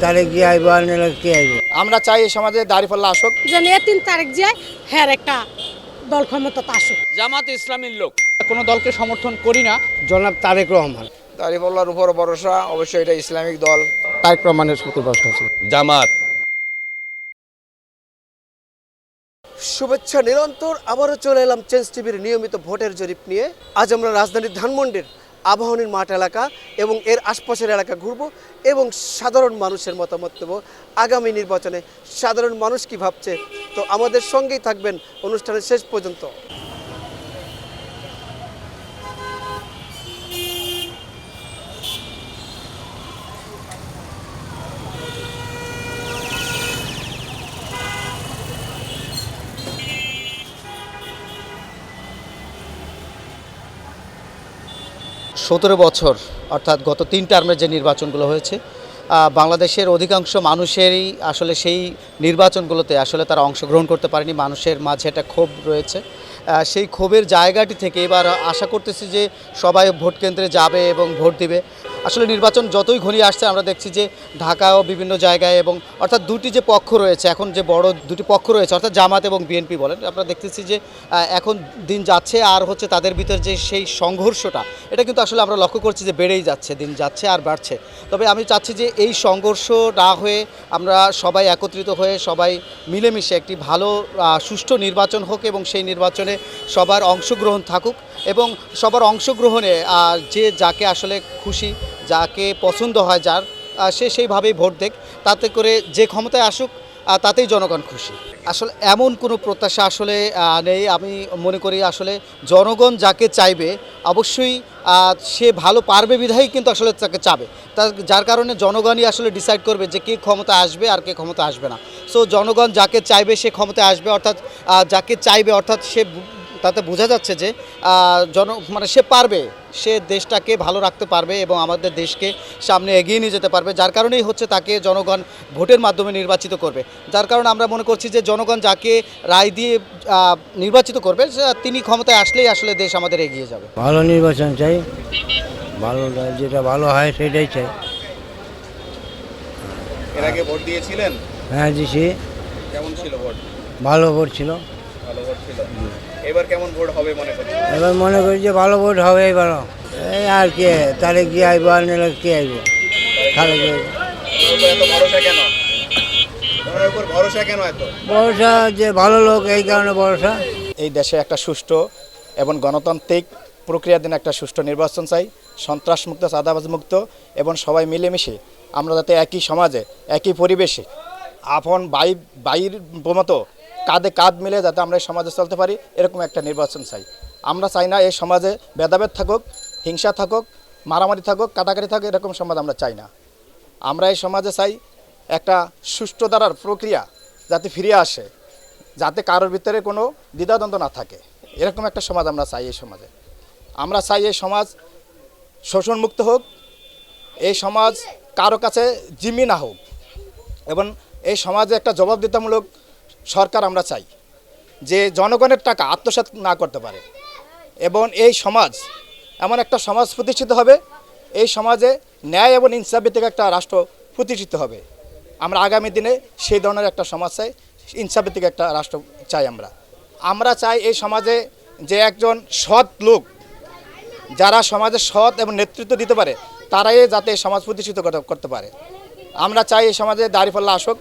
তারিখ গিয়ে আইব আর নিলে কে আইব। আমরা চাই এই সমাজে দাঁড়িপাল্লা আসুক, যেন ৩ তারিখ যায় হ্যাঁ একটা দল ক্ষমতা আসুক। জামাত ইসলামীর লোক, কোনো দলকে সমর্থন করি না। জনাব তারেক রহমান। দাঁড়িপাল্লার উপর ভরসা, অবশ্যই এটা ইসলামিক দল। তারেক রহমানের সুতরাষ্ট আছে। জামাত। শুভেচ্ছা নিরন্তর আবারও চলে এলাম চেঞ্জ টিভির নিয়মিত ভোটের জরিপ নিয়ে। আজ আমরা রাজধানীর ধানমন্ডির আবাহনীর মাঠ এলাকা এবং এর আশপাশের এলাকা ঘুরব এবং সাধারণ মানুষের মতামত দেব আগামী নির্বাচনে সাধারণ মানুষ কি ভাবছে। তো আমাদের সঙ্গেই থাকবেন অনুষ্ঠানের শেষ পর্যন্ত। সতেরো বছর অর্থাৎ গত 3 টার্মের যে নির্বাচনগুলো হয়েছে, বাংলাদেশের অধিকাংশ মানুষেরই আসলে সেই নির্বাচনগুলোতে আসলে তারা অংশগ্রহণ করতে পারেনি। মানুষের মাঝে একটা ক্ষোভ রয়েছে। সেই ক্ষোভের জায়গাটি থেকে এবার আশা করতেছি যে সবাই ভোট কেন্দ্রে যাবে এবং ভোট দিবে। আসলে নির্বাচন যতই ঘনিয়ে আসছে আমরা দেখছি যে ঢাকাও বিভিন্ন জায়গায় এবং অর্থাৎ দুটি যে পক্ষ রয়েছে, এখন যে বড় দুটি পক্ষ রয়েছে অর্থাৎ জামাত এবং বিএনপি বলেন, আমরা দেখতেছি যে এখন দিন যাচ্ছে আর হচ্ছে তাদের ভিতর যে সেই সংঘর্ষটা, এটা কিন্তু আসলে আমরা লক্ষ্য করছি যে বেড়েই যাচ্ছে, দিন যাচ্ছে আর বাড়ছে। তবে আমি চাচ্ছি যে এই সংঘর্ষ না হয়ে আমরা সবাই একত্রিত হয়ে সবাই মিলেমিশে একটি ভালো সুষ্ঠু নির্বাচন হোক এবং সেই নির্বাচনে সবার অংশগ্রহণ থাকুক এবং সবার অংশগ্রহণে যে যাকে আসলে খুশি, যাকে পছন্দ হয় যার, সে সেইভাবেই ভোট দেখ, তাতে করে যে ক্ষমতায় আসুক তাতেই জনগণ খুশি। আসলে এমন কোনো প্রত্যাশা আসলে নেই। আমি মনে করি আসলে জনগণ যাকে চাইবে অবশ্যই সে ভালো পারবে বিধায়ী কিন্তু আসলে তাকে চাবে, যার কারণে জনগণই আসলে ডিসাইড করবে যে কে ক্ষমতা আসবে আর কে ক্ষমতা আসবে না। সো জনগণ যাকে চাইবে সে ক্ষমতায় আসবে, অর্থাৎ যাকে চাইবে অর্থাৎ সে, তাতে বোঝা যাচ্ছে যে মানে সে পারবে, সে দেশটাকে ভালো রাখতে পারবে এবং আমাদের দেশকে সামনে এগিয়ে নিয়ে যেতে পারবে, যার কারণেই হচ্ছে তাকে জনগণ ভোটের মাধ্যমে নির্বাচিত করবে। যার কারণে আমরা মনে করছি যে জনগণ যাকে রায় দিয়ে নির্বাচিত করবে তিনি ক্ষমতায় আসলেই আসলে দেশ আমাদের এগিয়ে যাবে। ভালো নির্বাচন চাই, ভালো যেটা ভালো হয় সেটাই চাই। এর আগে ভোট দিয়েছিলেন? হ্যাঁ দিছি। কেমন ছিল ভোট? ভালো ভোট ছিল। ভালো ভোট ছিল। এবার কেমন ভোট হবে মনে করেন? এবার মনে করি যে ভালো ভোট হবে এবারও। এই আর কে তারিখ গিয়ে আইব আর নিলে কে আইব। এত ভরসা কেন? তোমার উপর ভরসা কেন এত? ভরসা যে ভালো লোক, এই কারণে ভরসা। এই দেশে একটা সুষ্ঠু এবং গণতান্ত্রিক প্রক্রিয়াধীন একটা সুষ্ঠু নির্বাচন চাই, সন্ত্রাসমুক্ত, চাঁদাবাজ মুক্ত এবং সবাই মিলেমিশে আমরা যাতে একই সমাজে একই পরিবেশে আপন বাইর মতো কাঁধে কাঁধ মিলে যাতে আমরা এই সমাজে চলতে পারি, এরকম একটা নির্বাচন চাই। আমরা চাই না এই সমাজে ভেদাভেদ থাকুক, হিংসা থাকুক, মারামারি থাকুক, কাটাকাটি থাকুক, এরকম সমাজ আমরা চাই না। আমরা এই সমাজে চাই একটা সুষ্ঠু ধারার প্রক্রিয়া যাতে ফিরে আসে, যাতে কারোর ভিতরে কোনো দ্বিধাদ্বন্দ্ব না থাকে, এরকম একটা সমাজ আমরা চাই। এই সমাজে আমরা চাই এই সমাজ শোষণমুক্ত হোক, এই সমাজ কারো কাছে জিম্মি না হোক এবং এই সমাজে একটা জবাবদিহিতামূলক সরকার আমরা চাই, যে জনগণের টাকা আত্মসাৎ না করতে পারে এবং এই সমাজ এমন একটা সমাজ প্রতিষ্ঠিত হবে, এই সমাজে ন্যায় এবং ইনসাফ ভিত্তিক একটা রাষ্ট্র প্রতিষ্ঠিত হবে। আমরা আগামী দিনে সেই ধরনের একটা সমাজ চাই, ইনসাফ ভিত্তিক একটা রাষ্ট্র চাই। আমরা চাই এই সমাজে যে একজন সৎ লোক, যারা সমাজে সৎ এবং নেতৃত্ব দিতে পারে, তারাই যাতে এই সমাজ প্রতিষ্ঠিত করতে পারে। আমরা চাই এই সমাজে দাঁড়িপাল্লা আসুক,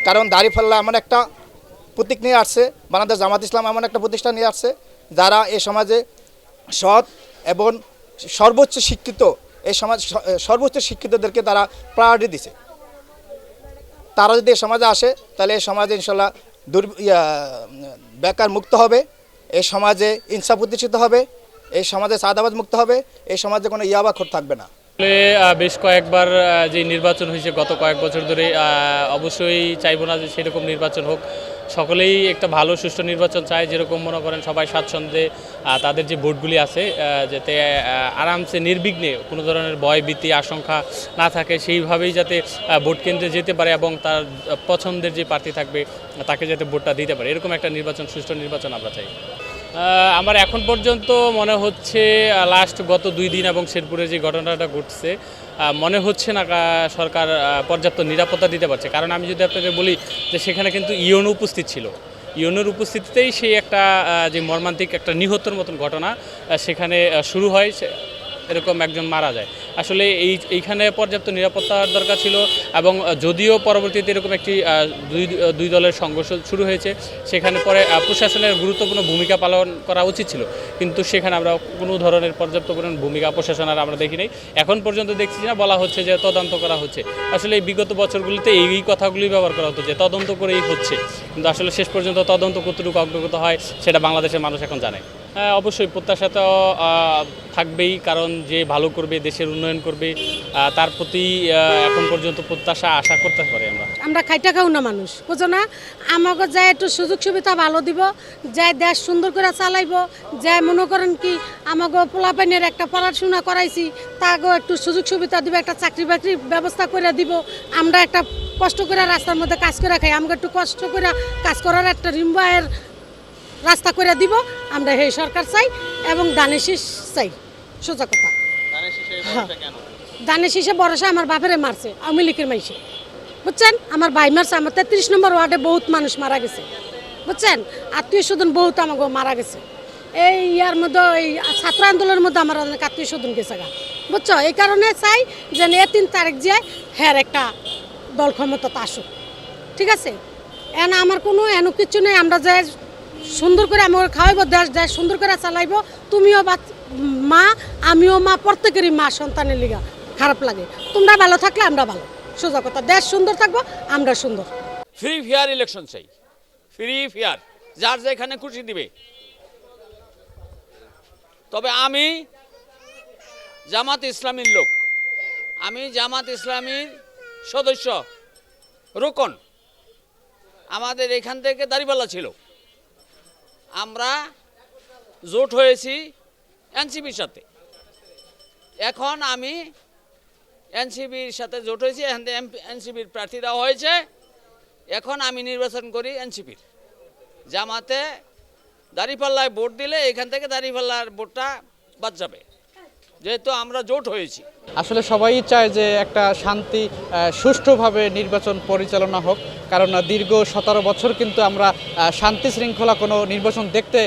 কারণ দাঁড়িপাল্লা এমন একটা প্রতীক নিয়ে আসছে, বাংলাদেশ জামাত ইসলাম এমন একটা প্রতিষ্ঠান নিয়ে আসছে যারা এই সমাজে সৎ এবং সর্বোচ্চ শিক্ষিত, এই সমাজ সর্বোচ্চ শিক্ষিতদেরকে তারা প্রায়োরিটি দিছে। তারা যদি এই সমাজে আসে তাহলে এই সমাজে ইনশাল্লাহ বেকার মুক্ত হবে, এই সমাজে ইনসাফ প্রতিষ্ঠিত হবে, এই সমাজে চাঁদাবাজ মুক্ত হবে, এই সমাজে কোনো ইয়াবাখোর থাকবে না। বেশ কয়েকবার যে নির্বাচন হয়েছে গত কয়েক বছর ধরে, অবশ্যই চাইবো না যে সেরকম নির্বাচন হোক। সকলেই একটা ভালো সুষ্ঠু নির্বাচন চায়, যেরকম মনে করেন সবাই স্বাচ্ছন্দ্যে তাদের যে ভোটগুলি আছে যাতে আরামসে নির্বিঘ্নে কোনো ধরনের ভয় ভীতি আশঙ্কা না থাকে, সেইভাবেই যাতে ভোট কেন্দ্রে যেতে পারে এবং তার পছন্দের যে প্রার্থী থাকবে তাকে যাতে ভোটটা দিতে পারে, এরকম একটা নির্বাচন, সুষ্ঠু নির্বাচন আমরা চাই। আমার এখন পর্যন্ত মনে হচ্ছে লাস্ট গত 2 দিন এবং শেরপুরে যে ঘটনাটা ঘটছে মনে হচ্ছে না সরকার পর্যাপ্ত নিরাপত্তা দিতে পারছে। কারণ আমি যদি আপনাদের বলি যে সেখানে কিন্তু ইউনো উপস্থিত ছিল, ইউনোর উপস্থিতিতেই সেই একটা যে মর্মান্তিক একটা নিহতর মতন ঘটনা সেখানে শুরু হয়, এরকম একজন মারা যায়। আসলে এইখানে পর্যাপ্ত নিরাপত্তার দরকার ছিল এবং যদিও পরবর্তীতে এরকম একটি দুই দলের সংঘর্ষ শুরু হয়েছে, সেখানে পরে প্রশাসনের গুরুত্বপূর্ণ ভূমিকা পালন করা উচিত ছিল, কিন্তু সেখানে আমরা কোনো ধরনের পর্যাপ্ত ভূমিকা প্রশাসনের আমরা দেখি নাই। এখন পর্যন্ত দেখছি না, বলা হচ্ছে যে তদন্ত করা হচ্ছে। আসলে এই বিগত বছরগুলিতে এই কথাগুলি ব্যবহার করা হতো যে তদন্ত করেই হচ্ছে, কিন্তু আসলে শেষ পর্যন্ত তদন্ত কতটুকু অগ্রগত হয় সেটা বাংলাদেশের মানুষ এখন জানে। অবশ্যই প্রত্যাশা তো থাকবেই, কারণ যে ভালো করবে, দেশের উন্নয়ন করবে, তার প্রতি এখন পর্যন্ত প্রত্যাশা আশা করতে পারি আমরা খাইটা খাও না মানুষ, বুঝো না? আমাকে যায় একটু সুযোগ সুবিধা ভালো দিব, যায় দেশ সুন্দর করে চালাইব, যায় মনে করেন কি আমাকে পোলাপাইনের একটা পড়াশোনা করাইছি তাকে একটু সুযোগ সুবিধা দিব, একটা চাকরি বাকরির ব্যবস্থা করে দিব। আমরা একটা কষ্ট করে রাস্তার মধ্যে কাজ করে খাই, আমাকে একটু কষ্ট করে কাজ করার একটা রিম্বায়ের রাস্তা করে দিব। আমরা এই সরকার চাই এবং দানের শীষ চাই, সোজা কথা। দানের শীষে ভরসা আমার বাপেরে মারছে আওয়ামী লীগের মাইসে, বুঝছেন? আমার ভাই মারছে, আমার 33 নম্বর ওয়ার্ডে বহুত মানুষ মারা গেছে, বুঝছেন? আত্মীয় স্বজন বহুত আমাকে মারা গেছে। এই ইয়ার মধ্যে এই ছাত্র আন্দোলনের মধ্যে আমার অনেক আত্মীয় স্বজন গেছে গা, বুঝছো? এই কারণে চাই যে 3 তারিখ যায় হ্যাঁ একটা দল ক্ষমতা আসুক, ঠিক আছে? আমার কোনো কিছু নেই, আমরা যে সুন্দর করে আমাকে খাওয়াইব, দেশ সুন্দর করে চালাইব। তুমিও মা, আমিও মা, প্রত্যেকেরই মা সন্তানের লিগা খারাপ লাগে। তোমরা ভালো থাকলে আমরা ভালো, সোজা কথা। দেশ সুন্দর থাকবো, আমরা সুন্দর। ফ্রি ফেয়ার ইলেকশন চাই, ফ্রি ফেয়ার, যার যেখানে খুশি দিবে। তবে আমি জামাত ইসলামীর লোক, আমি জামাত ইসলামীর সদস্য, রোকন। আমাদের এখান থেকে দাঁড়িপাল্লা ছিল, আমরা জোট হয়েছি এনসিপির সাথে। এখন আমি এনসিপির সাথে জোট হয়েছি, এনসিপির প্রার্থী দেওয়া হয়েছে। এখন আমি নির্বাচন করি এনসিপির। জামাতে দাঁড়িপাল্লায় ভোট দিলে এখান থেকে দাঁড়িপাল্লার ভোটটা বাদ যাবে, যেহেতু আমরা জোট হয়েছি। আসলে সবাই চায় যে একটা শান্তি সুষ্ঠুভাবে নির্বাচন পরিচালনা হোক, কারণ দীর্ঘ 17 বছর কিন্তু আমরা শান্তি শৃঙ্খলা কোনো নির্বাচন দেখতে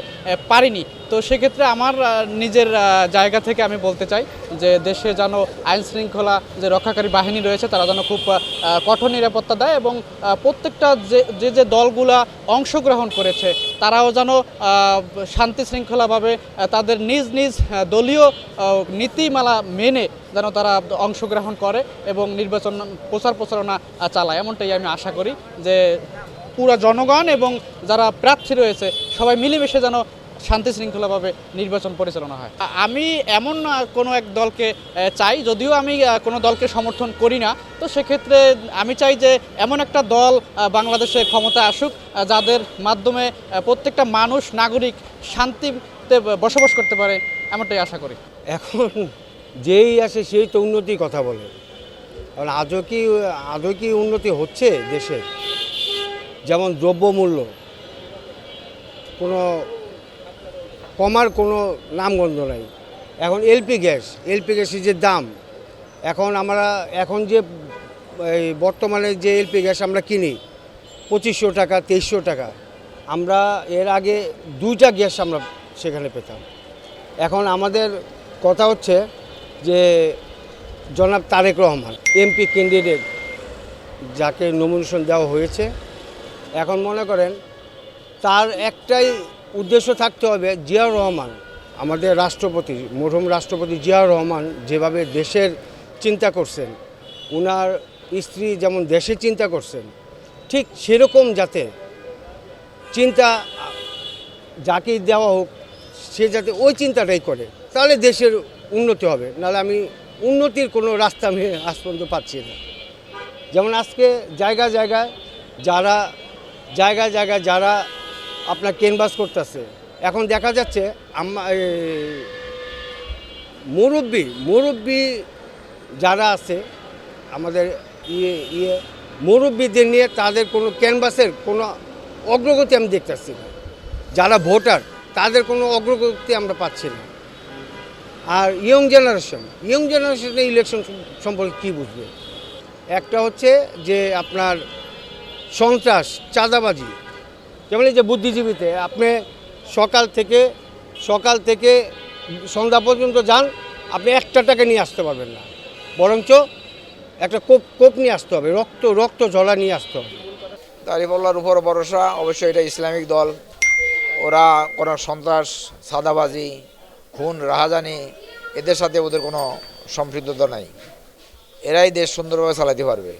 পারিনি। তো সেক্ষেত্রে আমার নিজের জায়গা থেকে আমি বলতে চাই যে দেশে যেন আইন শৃঙ্খলা যে রক্ষাকারী বাহিনী রয়েছে তারা যেন খুব কঠোর নিরাপত্তা দেয় এবং প্রত্যেকটা যে দলগুলা অংশগ্রহণ করেছে তারাও যেন শান্তি শৃঙ্খলাভাবে তাদের নিজ নিজ দলীয় নীতিমালা মেনে যেন তারা অংশগ্রহণ করে এবং নির্বাচন প্রচারণা চালায়, এমনটাই আমি আশা করি যে পুরো জনগণ এবং যারা প্রার্থী রয়েছে সবাই মিলেমিশে যেন শান্তি শৃঙ্খলাভাবে নির্বাচন পরিচালনা হয়। আমি এমন কোনো এক দলকে চাই, যদিও আমি কোনো দলকে সমর্থন করি না, তো সেক্ষেত্রে আমি চাই যে এমন একটা দল বাংলাদেশে ক্ষমতায় আসুক যাদের মাধ্যমে প্রত্যেকটা মানুষ নাগরিক শান্তিতে বসবাস করতে পারে, এমনটাই আশা করি। এখন যেই আসে সেই তো উন্নতির কথা বলে, কারণ আদৌ কি উন্নতি হচ্ছে দেশে? যেমন দ্রব্যমূল্য কোনো কমার কোনো নামগন্ধ নাই। এখন এলপি গ্যাসের যে দাম, এখন যে এই বর্তমানে যে এলপি গ্যাস আমরা কিনি 2500 টাকা 2300 টাকা, আমরা এর আগে 2টা গ্যাস আমরা সেখানে পেতাম। এখন আমাদের কথা হচ্ছে যে জনাব তারেক রহমান এমপি ক্যান্ডিডেট যাকে নমিনেশন দেওয়া হয়েছে, এখন মনে করেন তার একটাই উদ্দেশ্য থাকতে হবে, জিয়াউর রহমান আমাদের রাষ্ট্রপতি, মরহুম রাষ্ট্রপতি জিয়াউর রহমান যেভাবে দেশের চিন্তা করছেন, ওনার স্ত্রী যেমন দেশের চিন্তা করছেন, ঠিক সেরকম যাতে চিন্তা যাকে দেওয়া হোক সে যাতে ওই চিন্তাটাই করে, তাহলে দেশের উন্নতি হবে। নাহলে আমি উন্নতির কোনো রাস্তা আমি আজ পর্যন্ত পাচ্ছি না। যেমন আজকে জায়গায় যারা আপনার ক্যানভাস করতেছে, এখন দেখা যাচ্ছে মুরব্বী যারা আছে আমাদের মুরব্বীদের নিয়ে তাদের কোনো ক্যানভাসের কোনো অগ্রগতি আমি দেখতেছি না। যারা ভোটার তাদের কোনো অগ্রগতি আমরা পাচ্ছি না। আর ইয়ং জেনারেশনে ইলেকশন সম্পর্কে কী বুঝবে? একটা হচ্ছে যে আপনার সন্ত্রাস, চাঁদাবাজি। যেমন এই যে বুদ্ধিজীবীতে আপনি সকাল থেকে সন্ধ্যা পর্যন্ত যান, আপনি একটা টাকা নিয়ে আসতে পারবেন না, বরঞ্চ একটা কোপ নিয়ে আসতে হবে, রক্ত ঝরা নিয়ে আসতে হবে। দাঁড়িপাল্লার উপর ভরসা, অবশ্যই এটা ইসলামিক দল, ওরা কোনো সন্ত্রাস, সাদাবাজি, খুন, রাহাজানি এদের সাথে ওদের কোনো সম্পৃক্ততা নাই। এরাই দেশ সুন্দরভাবে চালাতে পারবে।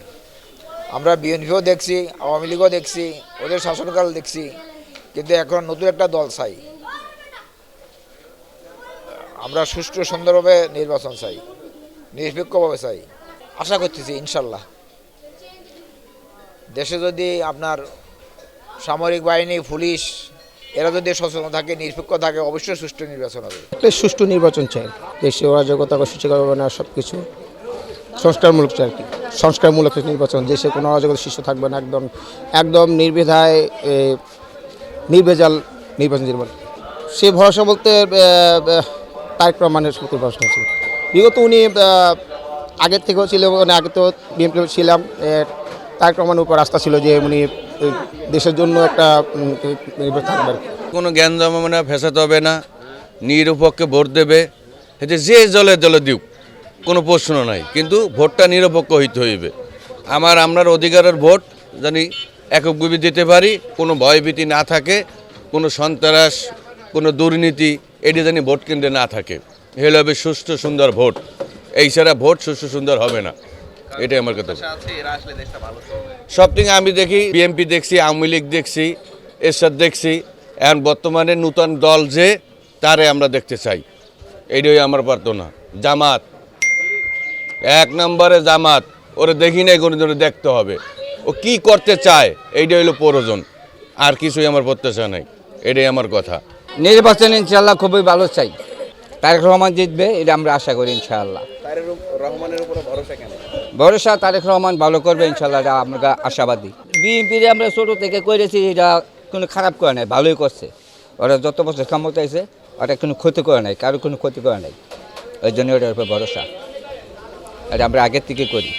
আমরা বিএনপিও দেখছি, আওয়ামী লীগও দেখছি, ওদের শাসনকাল দেখছি, কিন্তু এখন নতুন একটা দল চাই। আমরা সুষ্ঠু সুন্দরভাবে নির্বাচন চাই, নিরপেক্ষভাবে চাই। আশা করতেছি ইনশাল্লাহ দেশে যদি আপনার সামরিক বাহিনী, পুলিশ এরা যদি সচেতন থাকে, নিরপেক্ষ থাকে, অবশ্যই সুষ্ঠু নির্বাচন হবে। একটা সুষ্ঠু নির্বাচন চাই, দেশে অরাজকতা বা সূচিকা হবে না, সব কিছু সংস্কারমূলক চাই আর কি, সংস্কারমূলক নির্বাচন, দেশে কোনো অরাজকতা সৃষ্টি থাকবে না, একদম নির্ভেজাল নির্বাচন জীবন। সে ভরসা বলতে তারেক রহমানের প্রতি ভরসা আছে। বিগত উনি আগের থেকেও ছিল, আগে তো বিএনপি ছিলাম, তারেক রহমানের উপর আস্থা ছিল যে উনি দেশের জন্য একটা নির্ভর থাকবে। কোনো জ্ঞান জমাবে না, ফেসাতে হবে না, নিরপেক্ষে ভোট দেবে, এতে যে দলে দিক কোনো প্রশ্ন নাই, কিন্তু ভোটটা নিরপেক্ষ হইতে হইবে। আপনার অধিকারের ভোট জানি এককভাবে দিতে পারি, কোনো ভয়ভীতি না থাকে, কোনো সন্ত্রাস, কোনো দুর্নীতি এটি জানি ভোট কেন্দ্রে না থাকে। হলে হবে সুষ্ঠু সুন্দর ভোট, এই ছাড়া ভোট সুষ্ঠু সুন্দর হবে না, এটাই আমার কথা। সব থেকে আমি দেখি বিএনপি দেখছি, আওয়ামী লীগ দেখছি, এরশাদ দেখছি, এখন বর্তমানে নূতন দল যে তারে আমরা দেখতে চাই, এইটাই আমার প্রার্থনা। জামাত, 1 নম্বরে জামাত, ওরা দেখি নাই কোনো জন্য দেখতে হবে, ও কি করতে চায় এইটাই হলো প্রয়োজন, আর কিছুই আমার প্রত্যাশা নাই, এটাই আমার কথা। নির্বাচন ইনশাআল্লাহ খুবই ভালো চাই, তারেক রহমান জিতবে এটা আমরা আশা করি ইনশাআল্লাহ। রহমানের উপরে ভরসা কেন? ভরসা তারেক রহমান ভালো করবে ইনশাআল্লাহ, এটা আমরা আশাবাদী। বিএনপি আমরা ছোটো থেকে করেছি, এটা কোনো খারাপ করে নাই, ভালোই করছে। ওরা যত বছর ক্ষমতা আছে ওরা কোনো ক্ষতি করে নাই, কারো কোনো ক্ষতি করে নাই, ওই জন্য ওটার উপরে ভরসা, এটা আমরা আগের থেকে করি।